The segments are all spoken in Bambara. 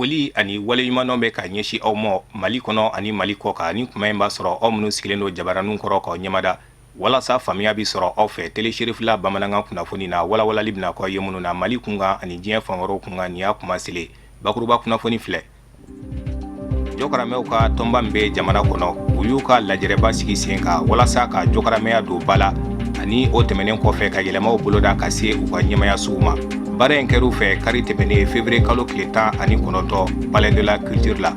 foli ani waleɲumanw bɛ ka ɲɛsi aw ma Mali kɔnɔ ani Mali kɔ kan ni kuma in b'a sɔrɔ aw minnu sigilen don jabaraniw kɔrɔ k'aw ɲɛmada walasa faamuya bi sɔrɔ aw fɛ telesherifila bamanankan kunnafoni na walawalali bɛna k'aw ye minnu na Mali kunkan ani diɲɛ fan wɛrɛw kunkan nin y'a kuma sele bakuruba kunnafoni filɛ. Jɔkaramɛw ka tɔnba min bɛ jamana kɔnɔ u y'u ka lajɛrɛba sigi sen kan walasa ka jɔkaramɛya don ba la ani o tɛmɛnen kɔfɛ ka yɛlɛmaw boloda ka se u ka ɲɛmayasow ma. Baara in kɛr'u fɛ kari tɛmɛnen février kalo tile 19 Palais de la Culture la.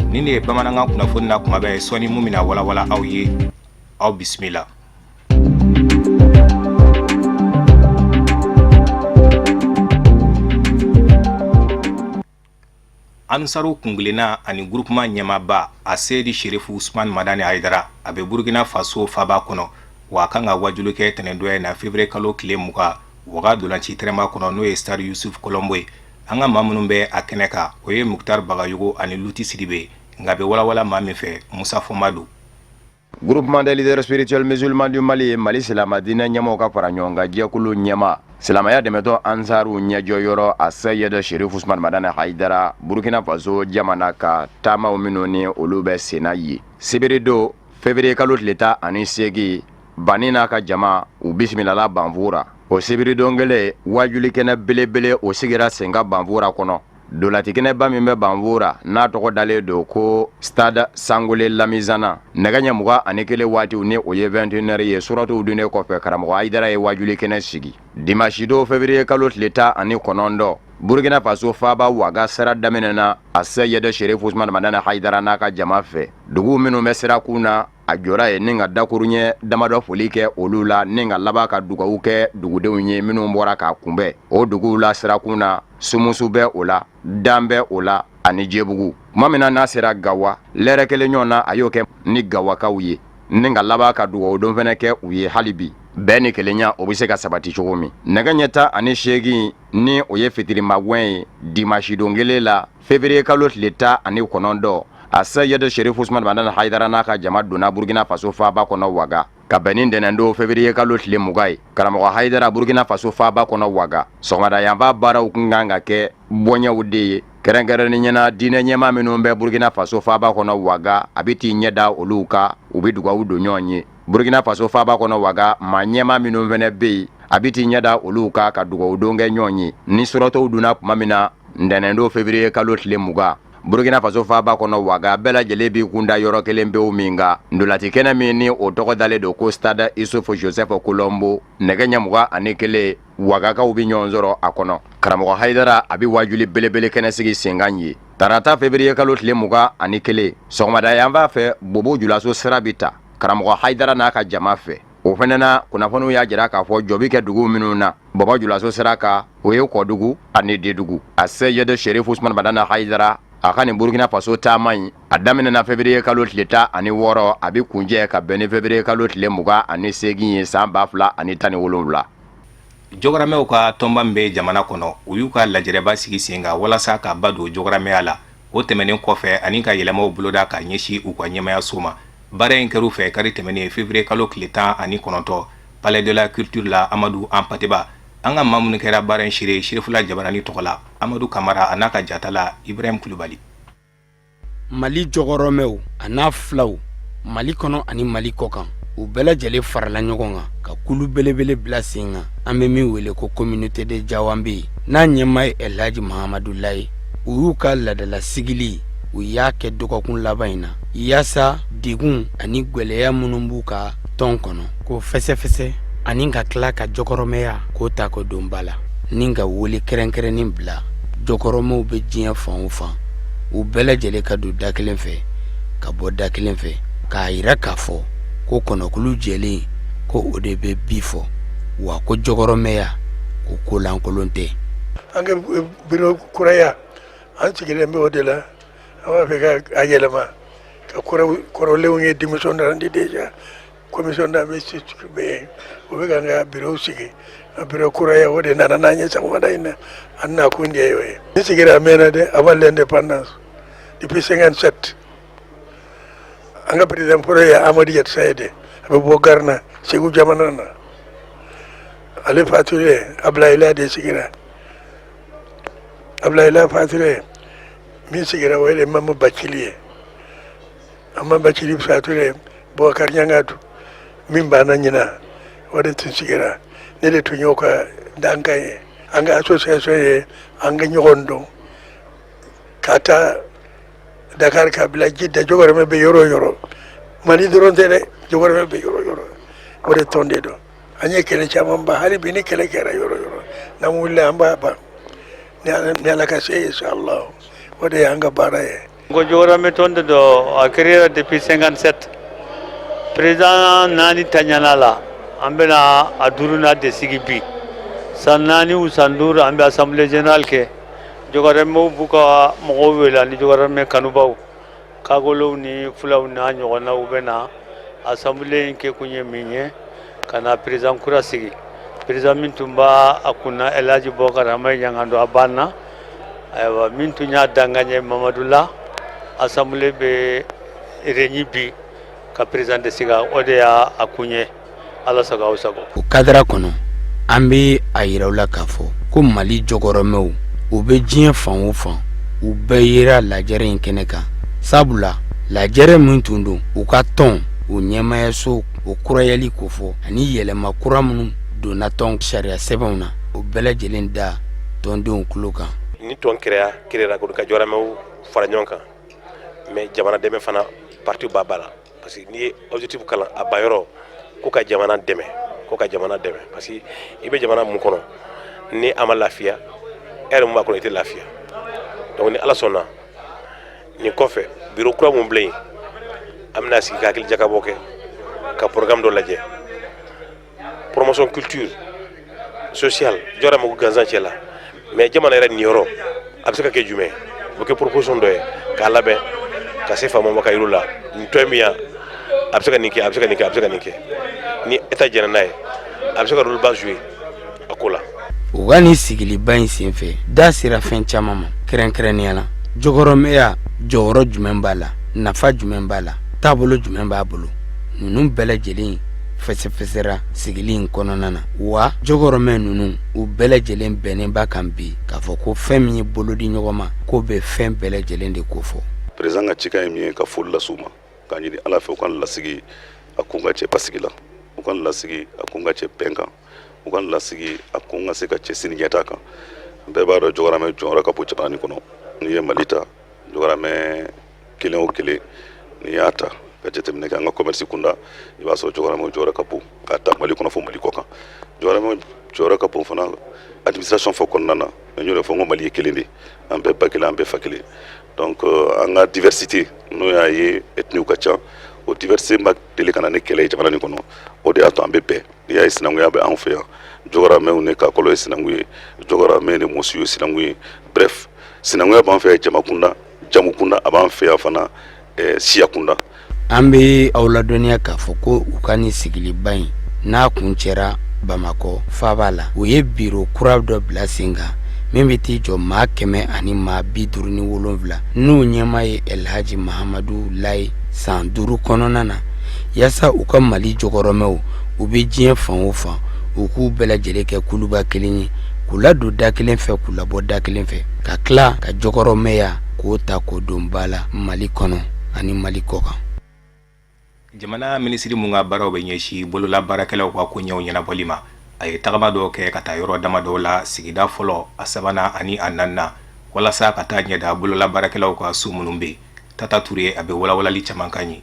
Nin de ye bamanankan kunnafoni na kuma bɛɛ sɔni mun bɛna walawala aw ye aw bisimila. Ansaru kungilenna ani groupement ɲɛmaaba a Seydi Sherifu Usman Madani Haidara a bɛ Burkina Faso faaba kɔnɔ wa a kan ka wajulu kɛ tɛnɛndɔ na février kalo tile 20 waga dolanci tɛrɛma kɔnɔ n'o ye Stade Youssouf Kolombo ye. An ka maa minnu bɛ a kɛnɛ kan o ye Muktar Bagayogo ani Luti Sidibe nka bɛ walawala maa min fɛ Musa Fomadu. Groupement des leaders spirituels musulmans du Mali Mali Silama diinɛ ɲɛmɔgɔw ka fara ɲɔgɔn kan jɛkulu ɲɛma silamɛya dɛmɛtɔ Ansaru ɲɛjɔyɔrɔ a Seydi Sherifu Usman Madani Haidara Burkina Faso jamana ka taamaw minnu ni olu bɛ senna ye sibiri don février kalo tile 18 Bani n'a ka jama u bisimilala Banfura o sibiri don kelen wajulikɛnɛ belebele o sigira Senga Banfura kɔnɔ dolatikɛnɛba min bɛ Banfura n'a tɔgɔ dalen don ko Stade Sangole Lamizana nɛgɛ ɲɛ 21 waatiw ni o ye 21h ye suratuw dunnen kɔfɛ karamɔgɔ Haidara ye wajulikɛnɛ sigi dimanche don février kalo tile 19 Burkina Faso faaba waga sira daminɛna a Seydi Sherifu Usman Madani Haidara n'a ka jama fɛ dugu minnu bɛ sirakun na a jɔra ye ni ka dakuruɲɛ damadɔ foli kɛ olu la ni ka laban ka dugawu kɛ dugudenw ye minnu bɔra k'a kunbɛn o duguw la sirakun na Sumusu bɛ o la Dan bɛ o la ani Jebugu tuma min na n'a sera Gawa lɛrɛ kelen ɲɔgɔn na a y'o kɛ ni Gawakaw ye ni ka laban ka dugawu don fɛnɛ kɛ u ye hali bi bɛɛ ni kelenya o bɛ se ka sabati cogo min nɛgɛ ɲɛ 18 ni o ye fitirimagwɛn ye dimanche don kelen la février kalo tile 19 a Seydi Sherifu Usman Madani Haidara n'a ka jama donna Burkina Faso faaba kɔnɔ waga ka bɛn ni ntɛnɛndon février kalo tile 20 ye karamɔgɔ Haidara Burkina Faso faaba kɔnɔ waga sɔgɔmada yanfan baaraw kun kan ka kɛ bɔɲɛw de ye kɛrɛnkɛrɛnniyana diinɛ ɲɛmaa minnu bɛ Burkina Faso faaba kɔnɔ waga a bɛ t'i ɲɛda olu ka u bɛ dugawu don ɲɔgɔn ye Burkina Faso faaba kɔnɔ waga maa ɲɛmaa minnu fɛnɛ bɛ yen a bɛ t'i ɲɛda olu ka dugawu don kɛ ɲɔgɔn ye ni surɔtɔw dunna tuma min na ntɛnɛndon février kalo tile 20 Burkina Faso faaba kɔnɔ waga bɛɛ lajɛlen b'i kunda yɔrɔ kelen pewu min kan ndolati kɛnɛ min ni o tɔgɔ dalen don ko Stade Youssouf Joseph Kolombo nɛgɛ ɲɛ 21 wagakaw bɛ ɲɔgɔn sɔrɔ a kɔnɔ karamɔgɔ Haidara a bɛ wajuli belebele kɛnɛ sigi senkan ye tarata février kalo tile 21 sɔgɔmada yanfan fɛ Bobo Julaso sira bi ta karamɔgɔ Haidara n'a ka jama fɛ o fɛnɛ na kunnafoniw y'a jira k'a fɔ jɔ bi kɛ dugu minnu na Bobo Julaso sira kan o ye Kɔdugu ani Dedugu a Seydi Sherifu Usman Madani Haidara a ka nin Burkina Faso taama in a daminɛna février kalo tile 16 a bɛ kunjɛ ka bɛn ni février kalo tile 28 ye san 2017 Jɔkaramɛw ka tɔnba min bɛ jamana kɔnɔ u y'u ka lajɛrɛba sigi sen kan walasa ka ba don jɔkaramɛya la o tɛmɛnen kɔfɛ ani ka yɛlɛmaw boloda ka ɲɛsi u ka ɲɛmayaso ma baara in kɛr'u fɛ kari tɛmɛnen février kalo tile 19 Palais de la Culture la Amadou Ampateba an ka maa minnu kɛra baara in Sherifula Jabarani tɔgɔ la Amadou Kamara a n'a ka jata la Ibrahim Kulubali. Mali jɔgɔrɔmɛw a n'a filaw Mali kɔnɔ ani Mali kɔkan u bɛɛ lajɛlen farala ɲɔgɔn kan ka kulu belebele bila sen kan an bɛ min wele ko communauté de Jawambe n'a ɲɛmaa ye Elhaji Mahamadu Laye u y'u ka ladala sigili u y'a kɛ dɔgɔkun laban in na yaasa degun ani gwɛlɛya minnu b'u ka tɔn kɔnɔ k'o fɛsɛfɛsɛ ani ka tila ka jɔkɔrɔmɛya k'o ta ko don ba la ni ka wele kɛrɛnkɛrɛnnin bila jɔkɔrɔmɛw bɛ diɲɛ fan o fan u bɛɛ lajɛlen ka don da kelen fɛ ka bɔ da kelen fɛ k'a yira k'a fɔ ko kɔnɔkulu jɛlen ko o de bɛ bi fɔ wa ko jɔkɔrɔmɛya ko kolankolon tɛ an ka biro kuraya an sigilen bɛ o de la an b'a fɛ ka yɛlɛma ka kɔrɔlenw ye démission di déjà commission d'investiture bɛ yen o bɛ ka n ka biro sigi a biro kuraya o de nana n'an ye sɔgɔmada in na an na kun de ye o ye ne sigira a mɛnna dɛ avant l'indépendance depuis 57 an ka président fɔlɔ ye Amadu Yat Sayede a bɛ bɔ Garna Segu jamana na ale fatulen Ablaye Lade sigira Ablaye Lade fatulen min sigira wele Mama Bacili amma Bacili Sature Bokar Nyangatu min bana nyina wade tun sigira ne de tun yoka dangaye anga association ye anga nyogondo kata Dakar kabila jidda jogore me be yoro mani doron tele jogore me be yoro wade tonde do anye kele chama mba hali bini kele kera yoro na mulle amba ba ne ala ka se inshallah wade anga baraye go jogore me tonde do a carrière depuis 57 président nani tanyanala ambena aduruna de sigibi sanani usandur ambe assemblée générale ke jogore mo buka mo wela ni jogore me kanubaw kagolo ni fulaw na nyogona ubena assemblée ke kunye minye kana président kura sigi président mintumba akuna elaji bokar amay nyangando abana aywa mintunya danganye mamadullah assemblée be renyibi ka président de siga odeya akunye ala saga usago o kadra kono ambe ayirawla kafo ko Mali jogoromew u be diɲɛ fan o fan u bɛɛ yera lajɛrɛ in kɛnɛ kan sabula lajɛrɛ min tun don u ka tɔn u ɲɛmayaso o kurayali ko fɔ ani yɛlɛma kura minnu donna tɔn sariya sɛbɛnw na o bɛɛ lajɛlen da tɔndenw tulo kan ni tɔn kirera ko ka jɔrɔmɛw fara ɲɔgɔn kan mais jamana dɛmɛ fana parti ba bala parce que ni objectif kalan a bayɔrɔ ko ka jamana dɛmɛ parce que i bɛ jamana mun kɔnɔ ni a ma lafiya ere mun b'a kɔnɔ i tɛ lafiya donc ni ala sɔnna nin kɔfɛ bureau kura mun bila yen an bɛna sigi ka hakili jakabɔ kɛ ka programme dɔ lajɛ promotion culture sociale jɔra mago gansan cɛ la mais jamana yɛrɛ niyɔrɔ a bɛ se ka kɛ jumɛn o bɛ kɛ proposition dɔ ye k'a labɛn ka se faama ma ka yir'u la nin tɔ ye min ye a bɛ se ka nin kɛ a bɛ se ka nin kɛ a bɛ se ka nin kɛ ni état jɛna n'a ye a bɛ se ka rôle ba jouer a ko la. u ka nin sigiliba in senfɛ da sera fɛn caman ma kɛrɛnkɛrɛnnenya la jɔgɔrɔmɛya jɔyɔrɔ jumɛn b'a la nafa jumɛn b'a la taabolo jumɛn b'a bolo ninnu bɛɛ lajɛlen fɛsɛfɛsɛra sigili in kɔnɔna na wa jɔgɔrɔmɛ ninnu u bɛɛ lajɛlen bɛnnen b'a kan bi k'a fɔ ko fɛn min ye bolo di ɲɔgɔn ma k'o bɛ fɛn bɛɛ lajɛlen de kofɔ. président ka cikan ye min ye ka foli las'u ma k'a ɲini ala fɛ u ka lasigi a kun ka cɛ basigi la u ka lasigi a kun ka cɛ bɛn kan u ka lasigi a kun ka se ka cɛ sini ɲɛta kan bɛɛ b'a dɔn jɔgɔrɔmɛ jɔyɔrɔ ka bon jamana nin kɔnɔ n'i ye Mali ta jɔgɔrɔmɛ kelen o kelen n'i y'a ta ka jateminɛ kɛ an ka commerce kunda i b'a sɔrɔ jɔgɔrɔmɛ jɔyɔrɔ ka bon k'a ta Mali kɔnɔ fo Mali kɔ kan jɔgɔrɔmɛ jɔyɔrɔ ka bon fana administration fɔ kɔnɔna na n y'o de fɔ n ko Mali ye kelen de an bɛɛ ba kelen an bɛɛ fa kelen donc an ka diversité n'o y'a ye ethnies ka ca o diversité ma deli ka na ni kɛlɛ ye jamana nin kɔnɔ o de y'a to an bɛ bɛn n'i y'a ye sinankunya bɛ anw fɛ yan jɔgɔrɔmɛw ni kakɔlɔ ye sinanku ye jɔgɔrɔmɛ ni mɔsiw ye sinanku ye bref sinankunya b'an fɛ yan jama kunda jamu kunda a b'an fɛ yan fana siya kunda. an bɛ aw ladɔnniya k'a fɔ ko u ka nin sigiliba in n'a kun cɛra Bamakɔ faaba la u ye biro kura dɔ bila sen kan min bɛ t'i jɔ maa 157 n'u ɲɛmaa ye Elhaji Mahamadu Laye san 5 kɔnɔna na yaasa u ka Mali jɔgɔrɔmɛw u bɛ diɲɛ fan o fan u k'u bɛɛ lajɛlen kɛ kuluba kelen ye k'u ladon da kelen fɛ k'u labɔ da kelen fɛ ka tila ka jɔgɔrɔmɛya k'o ta k'o don ba la Mali kɔnɔ ani Mali kɔ kan. jamana minisiri mun ka baaraw bɛ ɲɛsi bolola baarakɛlaw ka koɲɛw ɲɛnabɔli ma a ye tagama dɔw kɛ ka taa yɔrɔ dama dɔw la sigida fɔlɔ a sabanan ani a naaninan walasa ka taa ɲɛda bolola baarakɛlaw ka su minnu bɛ Tata Ture a bɛ walawalali caman kan ye.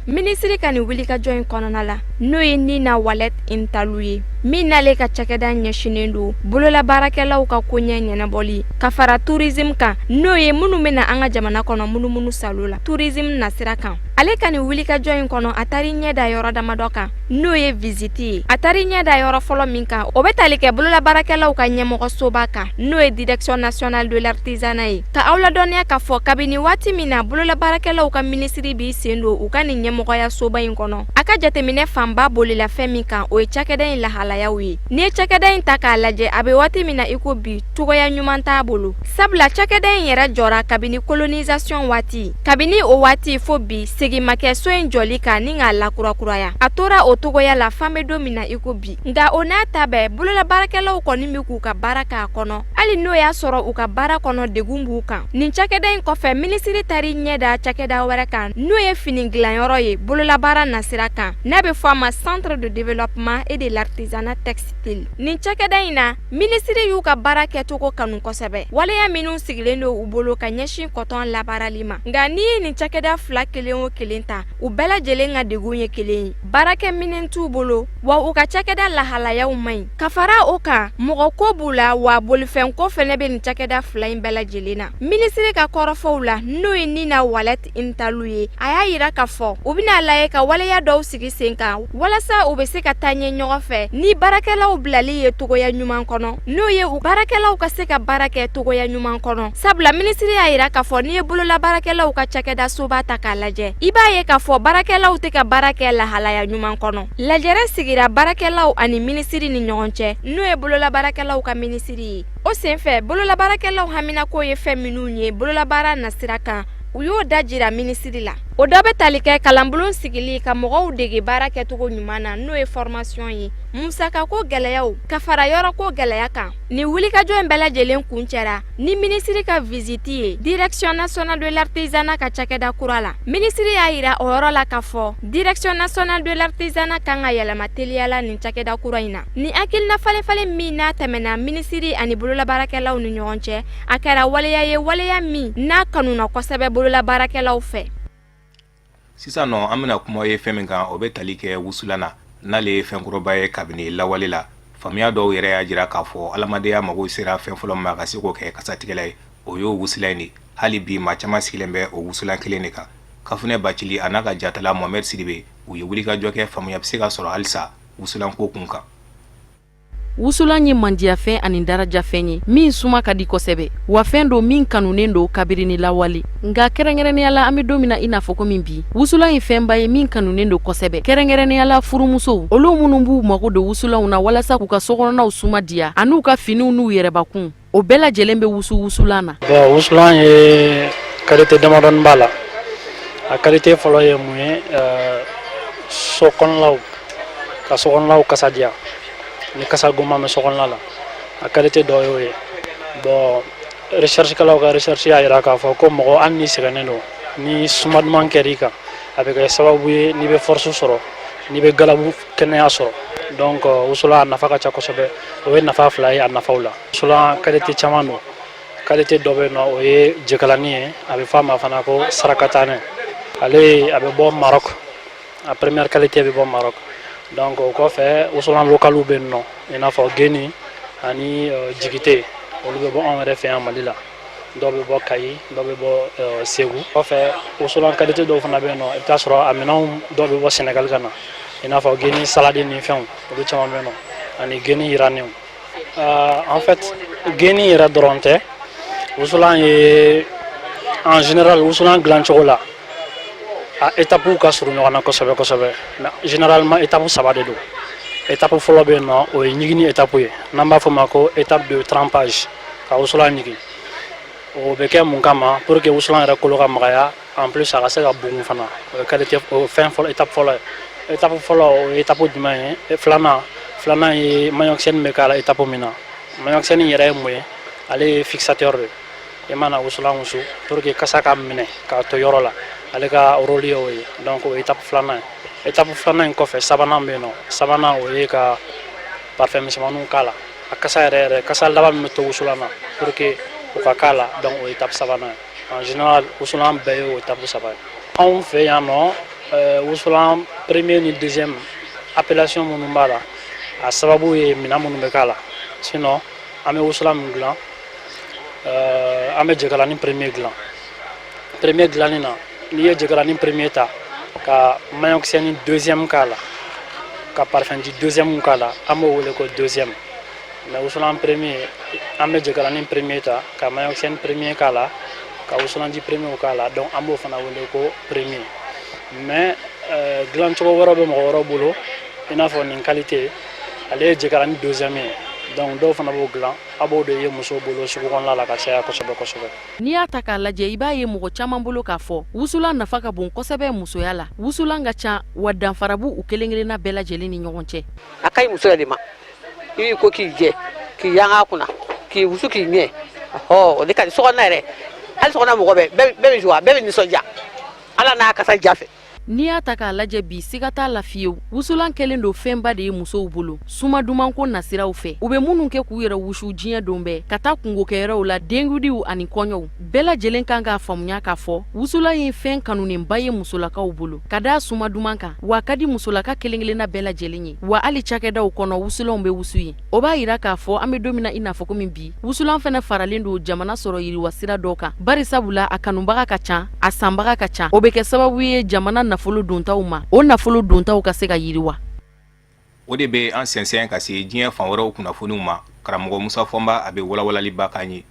Minisiri ka nin wulikajɔ in kɔnɔna la n'o ye Nina Wallet Intalu ye min n'ale ka cakɛda ɲɛsinen don bolola baarakɛlaw ka koɲɛ ɲɛnabɔli ka fara tourisme kan n'o ye minnu bɛna an ka jamana kɔnɔ munumunu salo la tourisme nasira kan. Ale ka nin wulikajɔ in kɔnɔ a taari ɲɛ da yɔrɔ damadɔ kan n'o ye visite ye a taari ɲɛ da yɔrɔ fɔlɔ min kan o bɛ tali kɛ bolola baarakɛlaw ka ɲɛmɔgɔsoba kan n'o ye direction nationale de l'artisanat ye ka aw ladɔnniya k'a fɔ kabini waati min na bolola baarakɛlaw ka minisiri b'i sen don u ka nin ɲɛmɔgɔya soba in kɔnɔ a ka jateminɛ fanba bolila fɛn min kan o ye cakɛda in lahala lahalayaw ye ni cakɛda in ta k'a lajɛ a be waati min na i ko bi cogoya ɲuman t'a bolo sabula cakɛda in yɛrɛ jɔra kabini colonisation waati kabini o waati fo bi segin ma kɛ so in jɔli kan ni k'a lakurakuraya a tora o togoya la fan be don min na i ko bi nga o n'a ta bɛɛ bololabaarakɛlaw kɔni be k'u ka baara k'a kɔnɔ hali n'o y'a sɔrɔ u ka baara kɔnɔ degun b'u kan nin cakɛda in kɔfɛ minisiri tari ɲɛda cakɛda wɛrɛ kan n'o ye fini dilanyɔrɔ ye bololabaara nasira kan n'a be fɔ a ma centre de développement et de l'artisanat textile nin cakɛda in na minisiri y'u ka baara kɛcogo kanu kosɛbɛ waleya minnu sigilen do u bolo ka ɲɛsin kɔtɔn labaarali ma nga ni ye nin cakɛda fila kelen o kelen ta u bɛɛ lajɛlen ka degun ye kelen ye baarakɛ minɛn t'u bolo wa u ka cakɛda lahalayaw man ɲi ka fara o kan mɔgɔ ko b'u la wa bolifɛn ko fɛnɛ be nin cakɛda fila in bɛɛ lajɛlen na minisiri ka kɔrɔfɔw la n'o ye Nina Wallet Intalu ye a y'a yira k'a fɔ u bena lajɛ ka waleya dɔw sigi sen kan walasa u be se ka taa ɲɛ ɲɔgɔn fɛ ni baarakɛlaw bilali ye togoya ɲuman kɔnɔ n'o ye u baarakɛlaw ka se ka baara kɛ togoya ɲuman kɔnɔ sabula minisiri y'a yira k'a fɔ n'i ye bololabaarakɛlaw ka cakɛda soba ta k'a lajɛ i b'a ye k'a fɔ baarakɛlaw tɛ ka baara kɛ lahalaya ɲuman kɔnɔ lajɛrɛ sigira baarakɛlaw ani minisiri ni ɲɔgɔn cɛ n'o ye bololabaarakɛlaw ka minisiri ye o senfɛ bololabaarakɛlaw haminako ye fɛn minnu ye bololabaara nasira kan u y'o da jira minisiri la o dɔ bɛ tali kɛ kalanbulon sigili ka mɔgɔw dege baara kɛcogo ɲuman na n'o ye formation ye musaka ko gɛlɛyaw ka fara yɔrɔ ko gɛlɛya kan ni wulikajɔ in bɛɛ lajɛlen kuncɛra ni minisiri ka visiti ye direction nationale de l'artisanat ka cakɛda kura la minisiri y'a yira o yɔrɔ la k'a fɔ direction nationale de l'artisanat kan ka yɛlɛma teliyala nin cakɛda kura in na ni hakilina falenfalen min n'a tɛmɛna minisiri ani bololabaarakɛlaw ni ɲɔgɔn cɛ a kɛra waleya ye waleya min n'a kanuna kosɛbɛ bololabaarakɛlaw fɛ sisan nɔ an bena kuma ye fɛn min kan o be tali kɛ wusula na n'ale ye fɛnkɔrɔba ye kabini lawale la faamuya dɔw yɛrɛ y'a jira k'a fɔ alamadenya mago sera fɛn fɔlɔ ma ka se k'o kɛ kasatigɛla ye o y'o wusula in de hali bi maa caman sigilen bɛ o wusulan kelen de kan kafunɛ bacili a n'a ka jatala mohamɛd sidibe u ye wulikajɔ kɛ faamuya be se ka sɔrɔ halisa wusulanko kun kan wusulan ye mandiyafɛn ani darajafɛn ye min suma ka di kosɛbɛ wa fɛn do min kanunen do kabirini lawale nga kɛrɛnkɛrɛnnenya la an be don min na i n'a fɔ komin bi wusulan ye fɛnba ye min kanunen do kosɛbɛ kɛrɛnkɛrɛnnenya la furumusow olu minnu b'u mago do wusulanw na walasa k'u ka sokɔnɔnaw suma diya an'u ka finiw n'u yɛrɛbakun o bɛɛ lajɛlen be wusulan na wusulan ye kalite damadɔni b'a la a kalite fɔlɔ ye mun ye sokɔnɔlaw ka sokɔnɔlaw kasa diya ni kasa goma me sokɔnɔna la a qualité dɔ y'o ye bon recherchekɛlaw ka recherche y'a yira k'a fɔ ko mɔgɔ hali ni sɛgɛnnen do ni suma duman kɛr'i kan a bɛ kɛ sababu ye n'i bɛ force sɔrɔ n'i bɛ galabu kɛnɛya sɔrɔ donc wusulan a nafa ka ca kosɛbɛ o ye nafa fila ye a nafaw la wusulan qualité caman do qualité dɔ bɛ yen nɔ o ye jɛkalani ye a bɛ fɔ a ma fana ko sarakatanɛ ale a bɛ bɔ Maroc a première qualité bɛ bɔ Maroc donc o kɔfɛ wusulan localiw bɛ yen nɔ i n'a fɔ geni ani jigite olu bɛ bɔ anw yɛrɛ fɛ yan Mali la dɔw bɛ bɔ Kayi dɔw bɛ bɔ Segu kɔfɛ wusulan qualité dɔw fana bɛ yen nɔ i bɛ taa sɔrɔ a minɛnw dɔw bɛ bɔ Sénégal ka na i n'a fɔ geni salade ni fɛnw olu caman bɛ yen nɔ ani geni yiranenw en fait geni yɛrɛ dɔrɔn tɛ wusulan ye en général wusulan dilancogo la a étape ka surun ɲɔgɔn na kosɛbɛ kosɛbɛ mais généralement étape saba de don étape fɔlɔ bɛ yen nɔ o ye ɲigini étape ye n'an b'a fɔ ma ko étape de trempage ka wusulan ɲigin o bɛ kɛ mun kama pour que wusulan yɛrɛ kolo ka magaya en plus a ka se ka bugun fana o ye qualité o fɛn fɔlɔ étape fɔlɔ ye étape fɔlɔ o ye étape jumɛn ye filanan ye maɲɔkisɛni bɛ k'a la étape min na maɲɔkisɛni yɛrɛ ye mun ye ale ye fixateur de i mana wusulan wusu pour que kasa ka minɛ k'a to yɔrɔ la ale ka rôle ye o ye donc o ye étape filanan ye étape filanan in kɔfɛ sabanan bɛ yen nɔ sabanan o ye ka parfum misɛmaninw k'a la a kasa yɛrɛ kasa laban min bɛ to wusulan na pour que o ka k'a la donc o ye étape sabanan ye en général wusulan bɛɛ ye o étape saba ye anw fɛ yan nɔ wusulan premier ni deuxième appellation minnu b'a la a sababu ye minɛn minnu bɛ k'a la sinon an bɛ wusulan min dilan an bɛ jɛgɛlanin premier dilanni na n'i ye jɛgɛlanin premier ta ka maɲɔkisɛni deuxième k'a la ka parfum di deuxième k'a la an b'o wele ko deuxième mais wusulan premier an bɛ jɛgɛlanin premier ta ka maɲɔkisɛni premier k'a la ka wusulan di premier k'a la donc an b'o fana wele ko premier mais dilancogo wɛrɛ bɛ mɔgɔ wɛrɛ bolo i n'a fɔ nin qualité ale ye jɛkara ni deuxième ye donc dɔw fana b'o dilan a b'o de ye muso bolo sugu kɔnɔna la ka caya kosɛbɛ kosɛbɛ. N'i y'a ta k'a lajɛ i b'a ye mɔgɔ caman bolo k'a fɔ wusulan nafa ka bon kosɛbɛ musoya la. Wusulan ka ca wa danfara b'u u kelen kelenna bɛɛ lajɛlen ni ɲɔgɔn cɛ. A ka ɲi muso yɛrɛ de ma i b'i ko k'i jɛ k'i yanga kunna k'i wusu k'i ɲɛ o de ka di sokɔnɔna yɛrɛ hali sokɔnɔna mɔgɔ bɛɛ bɛ joie bɛɛ bɛ nisɔndiya ala n'a kasa ja fɛ. N'i y'a ta k'a lajɛ bi siga t'a la fiyewu wusulan kɛlen don fɛnba de ye musow bolo suma dumanko nasiraw fɛ u bɛ minnu kɛ k'u yɛrɛ wusu diɲɛ don bɛɛ ka taa kungokɛyɔrɔw la denkudiw ani kɔɲɔw bɛɛ lajɛlen kan k'a faamuya k'a fɔ wusulan ye fɛn kanunenba ye musolakaw bolo ka da suma duman kan wa ka di musolaka kelen kelenna bɛɛ lajɛlen ye wa hali cakɛdaw kɔnɔ wusulanw bɛ wusu ye o b'a yira k'a fɔ an bɛ don min na i n'a fɔ komi bi wusulan fɛnɛ faralen don jamana sɔrɔ yiriwa sira dɔw kan bari sabula a kanubaga ka ca a sanbaga ka ca o bɛ kɛ sababu ye jamana nafolo dontaw ma o nafolo dontaw ka se ka yiriwa. O de bɛ an sɛnsɛn ka se diɲɛ fan wɛrɛw kunnafoniw ma karamɔgɔ Musa Fɔnba a bɛ walawalaliba k'an ye.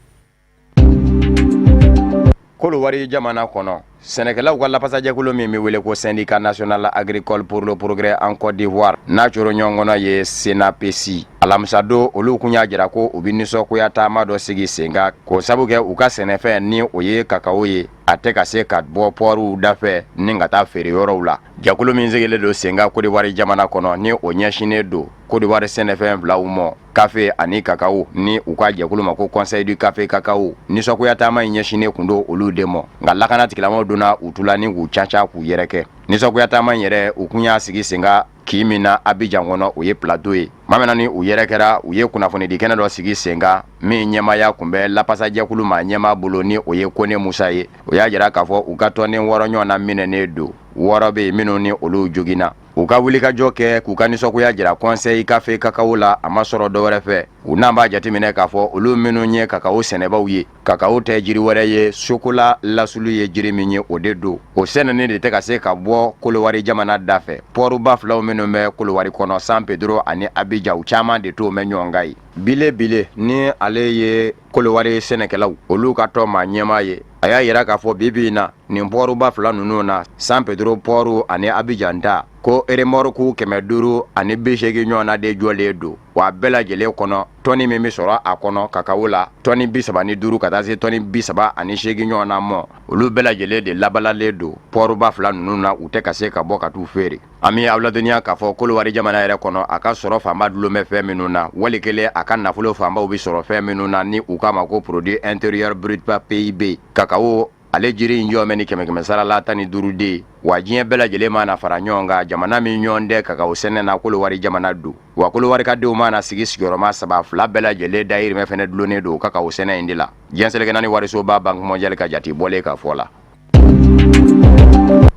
Kolowari jamana kɔnɔ sɛnɛkɛlaw ka lapasajɛkulu min bɛ wele ko syndicat national agricole pour le progrès en Côte d'Ivoire n'a coro ɲɔgɔn kɔnɔ ye SENAPESI alamisa don olu kun y'a jira ko u bɛ nisɔngoya taama dɔ sigi sen kan k'o sabu kɛ u ka sɛnɛfɛn ni o ye kakao ye a tɛ ka se ka bɔ pɔriw dafɛ ni ka taa feere yɔrɔw la jɛkulu min sigilen don sen kan Côte d'Ivoire jamana kɔnɔ ni o ɲɛsinnen don Côte d'Ivoire sɛnɛfɛn filaw mɔ kafe ani kakao ni u ka jɛkulu ma ko conseil du café kakao nisɔngoya taama in ɲɛsinnen kun don olu de mɔ nka lakana tigilamɔgɔw donna u tula ni k'u caca k'u yɛrɛ kɛ nisɔngoya taama in yɛrɛ u kun y'a sigi sen kan k'i min na Abidjan kɔnɔ o ye plateau ye mamana ni u yɛrɛ kɛra u ye kunnafoni di kɛnɛ dɔ sigi sen kan min ɲɛmaya kun bɛ lapasajɛkulu ma ɲɛma bolo ni o ye Kone Musa ye o y'a jira k'a fɔ u ka tɔnden 6 ɲɔgɔn na minɛnen don 6 bɛ yen minnu ni olu joginna u ka wulikajɔ kɛ k'u ka nisɔngoya jira conseil café kakao la a ma sɔrɔ dɔwɛrɛ fɛ u n'an b'a jateminɛ k'a fɔ olu minnu ye kakao sɛnɛbaw ye kakao tɛ jiri wɛrɛ ye chocolat lasulu ye jiri min ye o de don o sɛnɛni de tɛ ka se ka bɔ Kolowari jamana da fɛ pɔruba filaw minnu bɛ Kolowari kɔnɔ San Pedro ani Abidjan u caman de t'o mɛn ɲɔgɔn kan ye bile ni ale ye Kolowari sɛnɛkɛlaw olu ka tɔ maa ɲɛmaa ye a y'a yira k'a fɔ bibi in na nin pɔruba fila ninnu na San Pedro pɔru ani Abidjan ta ko eremɔruku 500 ani 80 ɲɔgɔn na de jɔlen don wa bɛɛ lajɛlen kɔnɔ tɔni min bɛ sɔrɔ a kɔnɔ kakao la tɔni 35 ka taa se tɔni 38 ɲɔgɔn na mɔ olu bɛɛ lajɛlen de labalalen don pɔruba fila ninnu na u tɛ ka se ka bɔ ka t'u feere an bɛ aw ladɔnniya k'a fɔ Kolowari jamana yɛrɛ kɔnɔ a ka sɔrɔ fanba dulon bɛ fɛn minnu na wali kelen a ka nafolo fanbaw bɛ sɔrɔ fɛn minnu na ni u k'a ma ko produit intérieur brut par PIB kakao ale jiri in jɔ mɛ ni 100 sara la 15 de wa diɲɛ bɛɛ lajɛlen mana fara ɲɔgɔn kan jamana min ɲɔgɔn tɛ kakao sɛnɛ na Kolowari jamana don wa Kolowari ka denw mana sigi sigiyɔrɔma 3 fila bɛɛ lajɛlen dayirimɛ fɛnɛ dulonnen don kakao sɛnɛ in de la diɲɛ seleke naani warisoba Banque mondiale ka jate bɔlen ka fɔ la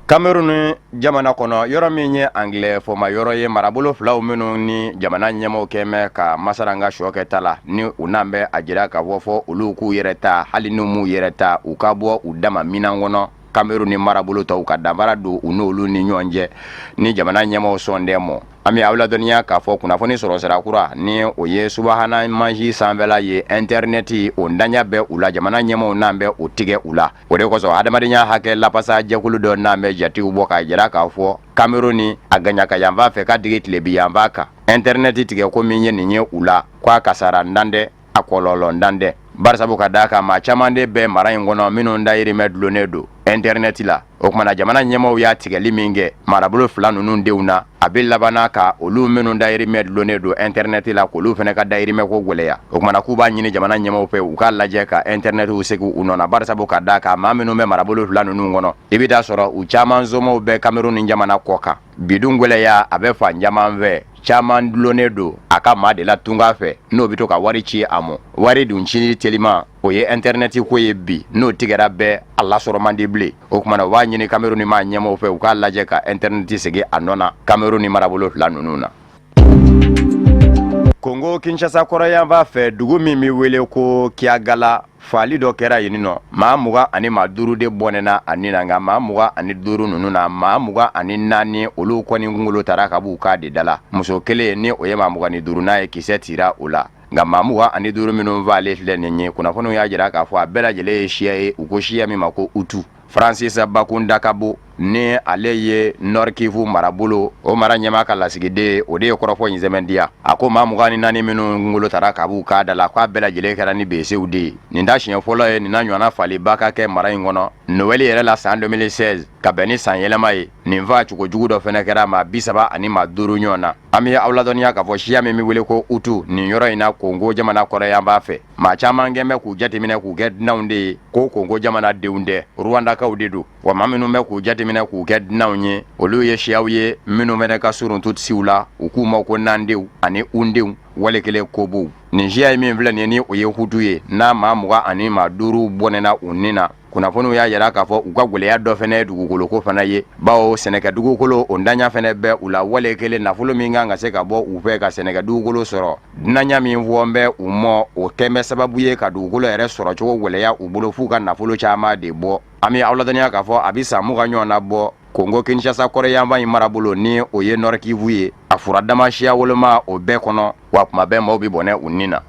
Cameroun jamana kɔnɔ yɔrɔ min ye anglais fɔma yɔrɔ ye marabolo filaw minnu ni jamana ɲɛmɔgɔw kɛmɛ ka masaranga sɔkɛ ta la ni u n'an bɛ a jira ka fɔ olu k'u yɛrɛ ta hali n'u m'u yɛrɛ ta u ka bɔ u dama minan kɔnɔ Cameroun ni marabolo tɔw ka danfara don u n'olu ni ɲɔgɔn cɛ ni jamana ɲɛmɔgɔw sɔnden mɔ an bɛ aw ladɔnniya k'a fɔ kunnafoni sɔrɔ sira kura ni o ye subahana mansi sanfɛla ye internet o ntanya bɛ u la jamana ɲɛmɔgɔw n'an bɛ o tigɛ u la o de kosɔn adamadenya hakɛ lapasa jɛkulu dɔ n'an bɛ jatew bɔ k'a jira k'a fɔ Cameroun ni a gaɲaka yanfan fɛ ka digi tilebi yanfan kan internet tigɛ ko min ye nin ye u la k'a kasara ndan dɛ a kɔlɔlɔ ndan dɛ barisabu ka d'a kan maa caman de bɛ mara in kɔnɔ minnu dayirimɛ dulonnen don internet la o kumana jamana ɲɛmɔgɔw y'a tigɛli min kɛ marabolo fila ninnu denw na a bɛ labanna ka olu minnu dayirimɛ dulonnen don internet la k'olu fana ka dayirimɛ ko gɛlɛya o kumana k'u b'a ɲini jamana ɲɛmɔgɔw fɛ u k'a lajɛ ka internetw segin u nɔ na barisabu ka d'a kan maa minnu bɛ marabolo fila ninnu kɔnɔ i bɛ taa sɔrɔ u caman somɔgɔw bɛ Cameroun ni jamana kɔ kan bidun gɛlɛya a bɛ fan caman fɛ caman dulonnen don a ka maa de la tunga fɛ n'o bɛ to ka wari ci a mɔ wari dun cili telima o ye internet ko ye bi n'o tigɛra bɛɛ a lasɔrɔ man di bilen o kumana u b'a ɲini Cameroun ni maa ɲɛmɔgɔw fɛ u k'a lajɛ ka internet segin a nɔ na Cameroun ni marabolo fila ninnu na Congo Kinshasa kɔrɔyanfan fɛ dugu min bɛ wele ko Kiagala fali dɔ kɛra yen nɔ maa 20 ani maa 5 de bɔnɛna a nin na nka maa 25 ninnu na maa 24 olu kɔni kunkolo taara ka b'u ka de da la muso kelen ni o ye maa 25 n'a ye kisɛ tira o la nka maa 25 minnu f'ale filɛ nin ye kunnafoniw y'a jira k'a fɔ a bɛɛ lajɛlen ye siya ye u ko siya min ma ko Hutu Francis Bakunda Kabo ni ale ye Nord Kivu marabolo o mara ɲɛma ka lasigiden o de ye kɔrɔfɔ in sɛmɛndiya a ko maa 24 minnu ngolo tara kabu ka da la k'a bɛɛ lajɛlen kɛra ni besew de ye nin da siɲɛ fɔlɔ ye nin na ɲɔgɔnna faliba ka kɛ mara in kɔnɔ Noël yɛrɛ la san 2016 ka bɛn ni san yɛlɛma ye nin fa cogo jugu dɔ fɛnɛ kɛra maa 30 ani maa 5 ɲɔgɔn na an bɛ aw ladɔnniya k'a fɔ siya min bɛ wele ko Hutu nin yɔrɔ in na Kongo jamana kɔrɔ yan b'a fɛ maa caman kɛn bɛ k'u jateminɛ k'u kɛ dunanw de ye ko Kongo jamana denw tɛ Rwandakaw de don wa maa minnu bɛ k'u jateminɛ k'u kɛ dunanw ye olu ye siyaw ye minnu fɛnɛ ka surun Tutsiw la u k'u ma ko nandenw ani undenw wale kelen kobow nin siya ye min filɛ nin ye ni o ye Hutu ye n'a maa 20 ani maa 5 bɔnɛna u nin na kunnafoniw y'a yira k'a fɔ u ka gwɛlɛya dɔ fɛnɛ ye dugukolo ko fana ye bawo sɛnɛkɛ dugukolo o ndanya fɛnɛ bɛ u la wale kelen nafolo min kan ka se ka bɔ u fɛ ka sɛnɛkɛ dugukolo sɔrɔ dunanya min fɔ bɛ u mɔ o tɛmɛ sababu ye ka dugukolo yɛrɛ sɔrɔ cogo gwɛlɛya u bolo f'u ka nafolo caman de bɔ an bɛ aw ladɔnniya k'a fɔ a bɛ san 20 ɲɔgɔn na bɔ Kongo Kinshasa kɔrɔ yanba in marabolo ni o ye Nord Kivu ye a fura dama siya woloma o bɛɛ kɔnɔ wa kuma bɛɛ maaw bɛ bɔnɛ u nin na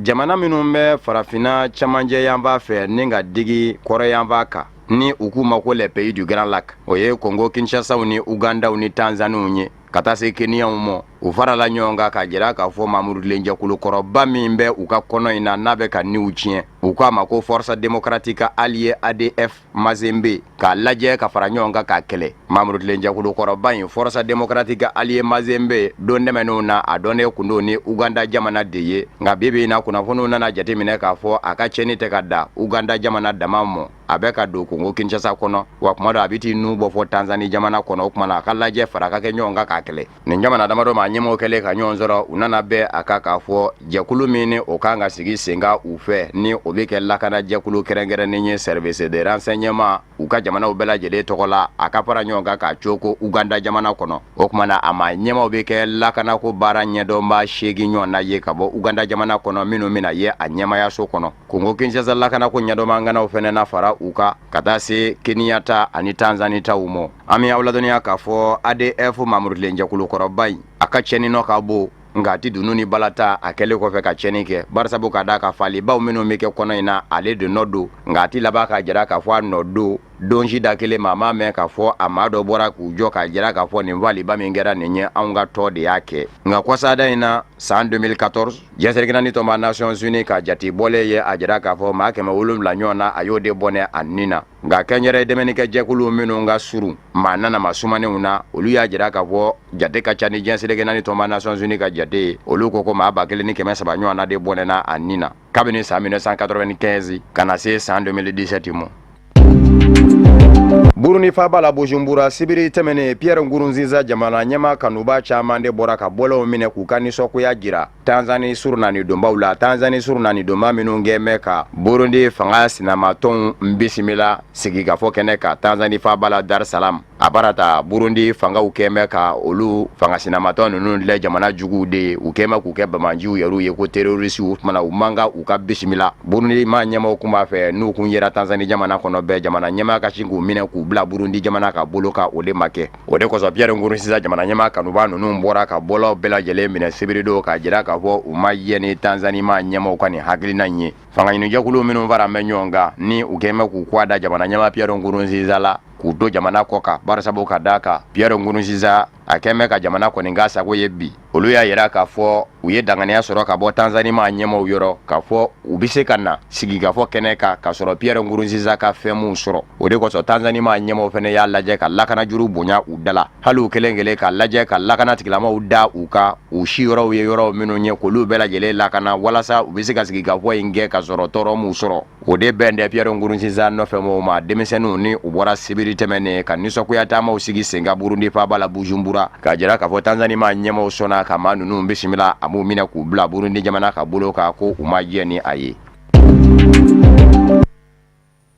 jamana minnu bɛ farafina camancɛ yanfa fɛ ni ka digi kɔrɔ yanfa kan ni u k'u ma ko les pays du Grand Lac o ye Kongo Kinshasaw ni Ugandaw ni Tanzaniw ye ka taa se Keniyaw ma u farala ɲɔgɔn kan ka jira k'a fɔ Mamudu Lenjɛkulu kɔrɔba min bɛ u ka kɔnɔ in na n'a bɛ ka niw tiɲɛ u k'a ma ko Force Démocratique Alliée ADF Mazembe k'a lajɛ ka fara ɲɔgɔn kan k'a kɛlɛ Mamudu Lenjɛkulu kɔrɔba in Force Démocratique Alliée Mazembe don dɛmɛnenw na a dɔnnen kun don ni Uganda jamana de ye nka bibi in na kunnafoniw nana jateminɛ k'a fɔ a ka cɛnni tɛ ka da Uganda jamana dama mɔ a bɛ ka don Kongo Kinshasa kɔnɔ wa kuma dɔ a bɛ t'i nu bɔ fɔ Tanzanie jamana kɔnɔ o kumana a ka lajɛ fara ka kɛ ɲɔgɔn kan k'a kɛlɛ nin jamana damadɔ ma ɲɛmɔgɔ kɛlen ka ɲɔgɔn sɔrɔ u nana bɛɛ a ka k'a fɔ jɛkulu min ni o kan ka sigi sen kan u fɛ ni o bɛ kɛ lakana jɛkulu kɛrɛnkɛrɛnnen ye service de renseignement u ka jamanaw bɛɛ lajɛlen tɔgɔ la a ka fara ɲɔgɔn kan k'a cogo Uganda jamana kɔnɔ o kumana a ma ɲɛmɔgɔ bɛ kɛ lakanako baara ɲɛdɔnba 8 ɲɔgɔn na ye ka bɔ Uganda jamana kɔnɔ minnu bɛna ye a ɲɛmayaso kɔnɔ Kongo Kinshasa lakanako ɲɛdɔnbanganaw fɛnɛ na fara u ka taa se Kenya ta ani Tanzanie taw ma an bɛ aw ladɔnniya k'a fɔ ADF Mamudu Lenjɛkulu kɔrɔba in a ka cɛnni nɔ ka bɔ nka a ti dunun ni balata a kɛlen kɔfɛ ka cɛnni kɛ barisabu ka da ka falibaw minnu bɛ kɛ kɔnɔ in na ale de nɔ don nka a ti laban ka jira k'a fɔ a nɔ don don si da kelen ma m'a mɛn k'a fɔ a maa dɔ bɔra k'u jɔ k'a jira k'a fɔ nin faliba min kɛra nin ye anw ka tɔ de y'a kɛ nka kɔsada in na san 2014 jɛnsɛrɛkina tɔnba Nations Unies ka jate bɔlen ye a jira k'a fɔ maa 700 ɲɔgɔn na a y'o de bɔnɛ a nin na nka kɛnyɛrɛ dɛmɛnikɛ jɛkulu minnu ka surun maa nana ma sumanenw na olu y'a jira k'a fɔ jate ka ca ni jɛnsɛrɛkina tɔnba Nations Unies ka jate ye olu ko maa 1300 ɲɔgɔn na de bɔnɛna a nin na kabini san 1995 ka na se san 2017 ma Burundi faba la Bujumbura sibiri tɛmɛnen Pierre Nkurunziza jamana ɲɛma kanuba caman de bɔra ka bɔlɔw minɛ k'u ka nisɔngoya jira Tanzanie surunani donbaw la Tanzanie surunani donba minnu gɛnbɛ ka Burundi fanga sinamatɔnw bisimila sigi ka fɔ kɛnɛ ka Tanzanie faba la Dar es Salaam a barata Burundi fangaw kɛnbɛ ka olu fanga sinamatɔ ninnu lɛ jamana juguw de u kɛnbɛ k'u kɛ bamanjiw yɛrɛw ye ko terrorisiw kumana u man ka u ka bisimila Burundi ma ɲɛmaw kun b'a fɛ n'u kun yera Tanzanie jamana kɔnɔ bɛɛ jamana ɲɛma ka sin k'u minɛ k'u bila Burundi jamana ka bolo ka o de ma kɛ o de kosɔn Pierre Nkurunziza jamana ɲɛma kanuba ninnu bɔra ka bɔlɔ bɛɛ lajɛlen minɛ sibiri don ka jira k'a fɔ u ma ye ni Tanzanie ma ɲɛmaw ka nin hakilina in ye fanga ɲinijɛkulu minnu fara mɛ ɲɔgɔn kan ni u kɛnbɛ k'u kɔ da jamana ɲɛma Pierre Nkurunziza la k'u to jamana kɔ kan barisabu ka da kan Pierre Nkurunziza a kɛnbɛ ka jamana kɔni ka sago ye bi olu y'a yira k'a fɔ u ye danganiya sɔrɔ ka bɔ Tanzanie ma ɲɛmaw yɔrɔ k'a fɔ u bɛ se ka na sigi ka fɔ kɛnɛ kan ka sɔrɔ Pierre Nkurunziza ka fɛn minnu sɔrɔ o de kosɔn Tanzanie ma ɲɛmaw fɛnɛ y'a lajɛ ka lakana juru bonya u da la hali u kelen kelen ka lajɛ ka lakana tigilamaw da u ka u si yɔrɔw ye yɔrɔ minnu ye k'olu bɛɛ lajɛlen lakana walasa u bɛ se ka sigi ka fɔ in kɛ ka sɔrɔ tɔɔrɔ m'u sɔrɔ o de bɛn tɛ Pierre Nkurunziza nɔfɛ mɔgɔw ma denmisɛnninw ni u bɔra sibiri tɛmɛnen ka nisɔngoya taamaw sigi sen kan Burundi faba la Bujumbura ka jira k'a fɔ Tanzanie ma ɲɛmaw sɔnna ka maa ninnu bisimila a m'u minɛ k'u bila Burundi jamana ka bolo kan ko u ma jɛ ni a ye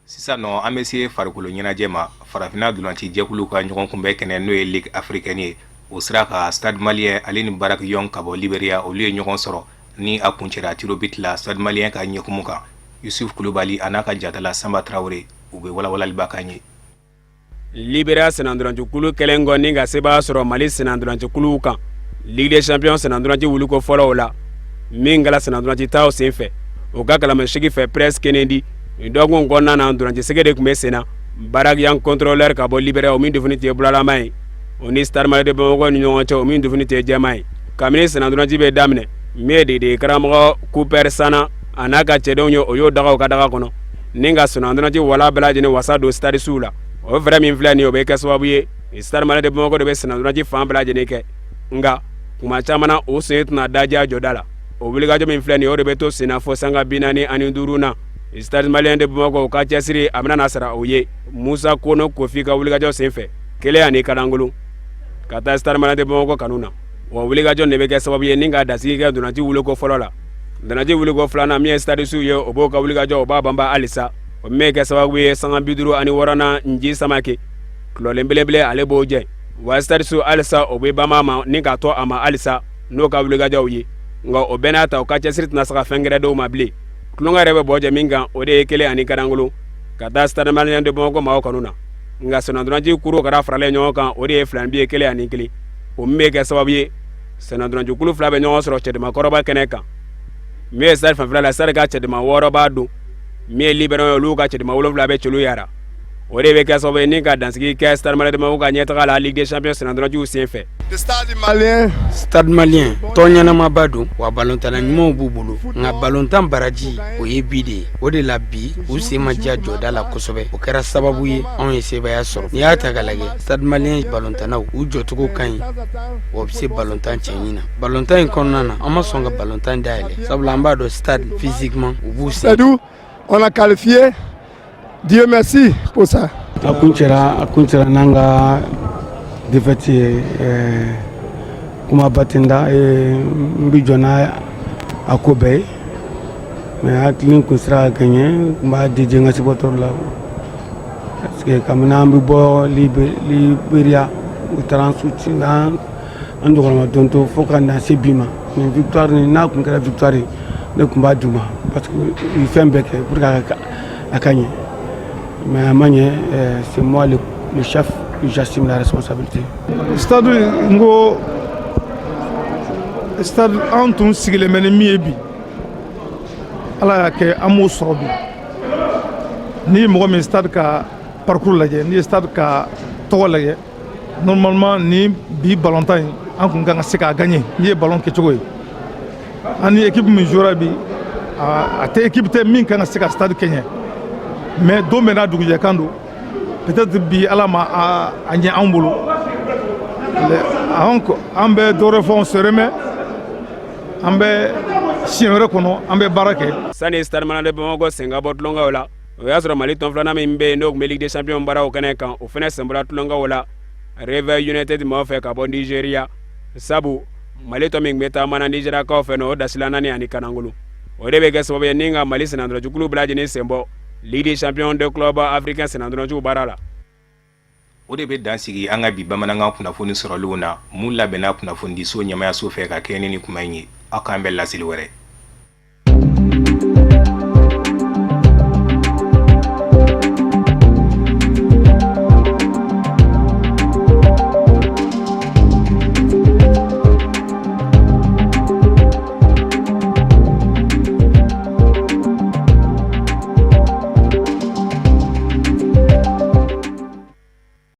sisan nɔ an bɛ se farikolo ɲɛnajɛ ma farafina dulanci jɛkulu ka ɲɔgɔn kunbɛn kɛnɛ n'o ye Ligue africaine ye o sira ka Stade Malien ale ni Barak Yon ka bɔ Liberia olu ye ɲɔgɔn sɔrɔ ni a kuncɛra tiro bit la Stade Malien ka ɲɛkumu kan Yusuf Kulubali a n'a ka jatala Samba Traoré u bɛ walawalaliba kan ye Liberia senandurancikulu kɛlen kɔ ni ka sebaa sɔrɔ Mali senandurancikuluw kan Ligue des Champions senanduranci wuliko fɔlɔw la min kɛla senanduranci taw senfɛ o ka kalamɛsigi fɛ presse kɛnɛ di nin dɔgɔkun kɔnɔna na ndolancisɛgɛ de tun bɛ sen na barak yang contrôleur ka bo libéré o min defini te bulala may oni Stade Malien de Bamako ni ñongo ci o min defini te jamay kamini senanduna jibe damne mede de karamo Cooper Sana anaka cedonyo o yo daga ka daga kono ninga senanduna ji wala belaje ni wasa do Stade Soula o vrai min flani o be ka sababu ye Stade Malien de Bamako de be senanduna ji fam belaje ni ke nga kuma chamana o setna daja jodala o obligajo min flani o de be to sina fo sanga binani ani duruna Stade Malien de Bamako ka chesiri amna nasara oye Musa Kono Kofi ka obligajo senfe kele ani kadangulu kata Stade Malien de Bamako kanuna wa obligajo ne be ke sababu ye ninga dasi ke dunati wulo ko folola dunati wulo ko flana mi Stade su ye obo ka obligajo oba bamba alisa o me ke sababu ye sanga biduru ani warana nji samake klole mbelebele ale boje wa Stade su alisa obe bama ma ninga to ama alisa no ka obligajo ye nga obenata o ka chesiri na saka fengere do mabli klonga rebe boje minga ode kele ani kadangulu kata Stade Malien de Bamako ma kanuna nga senandranji kuro kara frale nyoka ode flan bi kele ani kili o meke sababu ye senandranji kulu flabe nyo soro chedema koroba keneka me Stade fa frala sarga chedema woroba do me libero luka chedema wolo flabe chulu yara ode be ka sababu ni ka dansiki ke Stade Malien de Bamako nyeta la Ligue des Champions senandranji u senfe Stade Malien tonyana mabadu wa balontana nyimo bubulu nga balontan baraji o ye bide o de la bi u sema ja joda la kosobe o kera sababu ye on ye sebaya soro ni ata galage Stade Malien balontana u jotugo kan o se balontan chenyina balontan konana ama songa balontan daile sabla mbado stade physiquement u busi on a qualifié. Dieu merci pour ça. Akunchera nanga defeti kuma batinda mbijona akobe mais aklin kusra gagné kuma dije ngasi botor la parce que kamina mbibo Liberia utransuti na ando ko tonto fokanda sebima ni victoire ni na kunkara victoire ne kumba duma parce que il fait mbeke pour akanye mais amanye c'est moi le chef, j'assume la responsabilité. Stade ngo stade antum sigile men miebi ala ke amu sorobi ni mo mi stade ka parcours laje ni stade ka to laje normalement ni bi ballontan an kun kan sika gagner ni ballon ke chogoy ani équipe mi jouera bi a te équipe te min kan sika stade Kenya mais do mena duguje kando peut-être bi alama a nya ambulu donc ambe do refon se remet ambe sienre kono ambe barake sani Stade Malien de Bamako senga botlonga wala o yasro mali ton flana mbe no Ligue des Champions bara o kana kan o fene sembra tlonga wala River United mo fe ka bon Nigeria sabu mali to min meta mana Nigeria ka fe no dasilana ni ani kanangulu o debe ga sobe ninga mali senandro jukulu blaje ni sembo Ligue des Champions de club africain senandro ju barala o de be dansigi an ka bi bamanankan kunnafoni sɔrɔliw na mun labɛnna kunnafoni so ɲɛmaya so fɛ ka kɛ ni kuma in ye aw k'an bɛ laseli wɛrɛ